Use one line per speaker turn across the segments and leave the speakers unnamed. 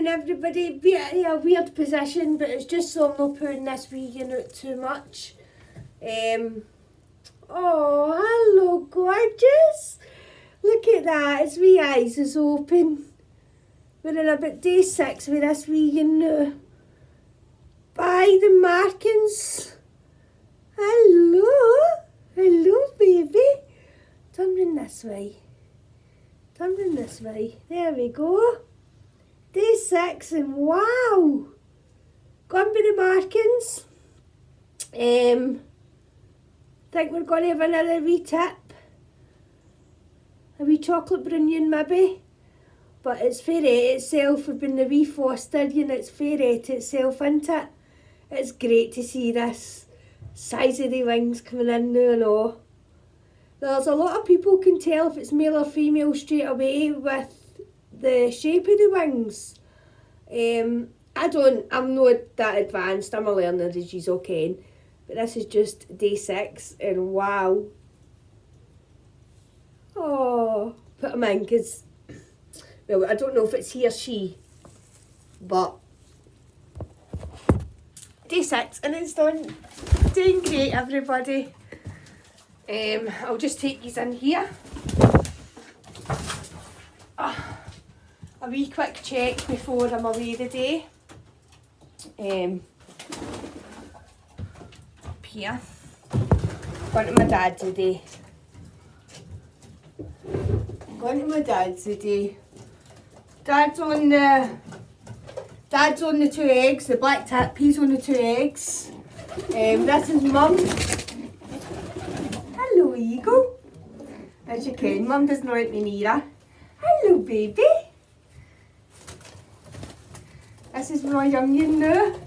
morning everybody. Be in a weird position, but it's just so I'm not putting this vegan out too much. Oh, hello gorgeous. Look at that, his wee eyes is open. We're in about day 6 with this vegan now. Bye the markings. Hello. Hello baby. Turn round this way. Turn round this way. There we go. Day 6 and wow. Gone by the markings. Think we're going to have another wee tip. A wee chocolate brunion maybe. But it's fair ate itself. We've been the wee fostered and it's fair ate itself, isn't it? It's great to see this size of the wings coming in now and all. There's a lot of people can tell if it's male or female straight away with the shape of the wings. I'm not that advanced, I'm a learner as you's okay. But this is just day 6 and wow. Oh, put them in because, well, I don't know if it's he or she, but day 6 and it's done. Doing great everybody. I'll just take these in here. A wee quick check before I'm away today. Up here. Going to my dad's today. Going to my dad's today. Dad's on the 2 eggs, the black tip, he's on the 2 eggs. This is mum. Hello Eagle. As you can, mum doesn't let me near her. Hello baby. This is my youngin now.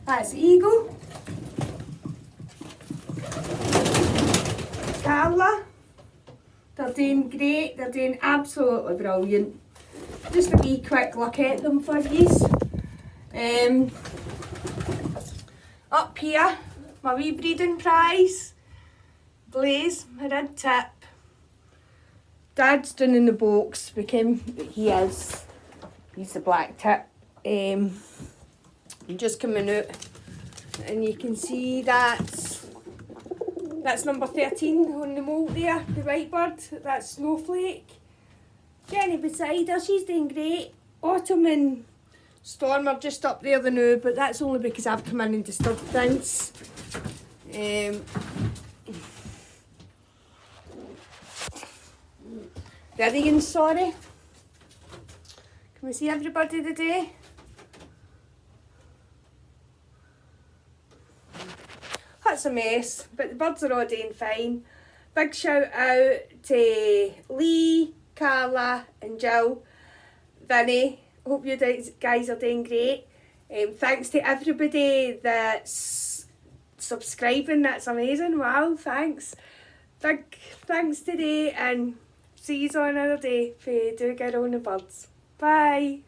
That's Eagle. Carla. They're doing great, they're doing absolutely brilliant. Just a wee quick look at them for yous. Up here, my wee breeding prize. Blaze, my red tip. Dad's down in the box, he's the black tip. I'm just coming out and you can see that's number 13 on the moult there, the white bird, that's Snowflake. Jenny beside her, she's doing great. Autumn and Storm are just up there the now, but that's only because I've come in and disturbed things. Vivian, sorry. Can we see everybody today? That's a mess, but the birds are all doing fine. Big shout out to Lee, Carla and Jill, Vinny. Hope you guys are doing great. Thanks to everybody that's subscribing, that's amazing. Wow, thanks. Big thanks today and see you on another day for Do Get On the Birds. Bye.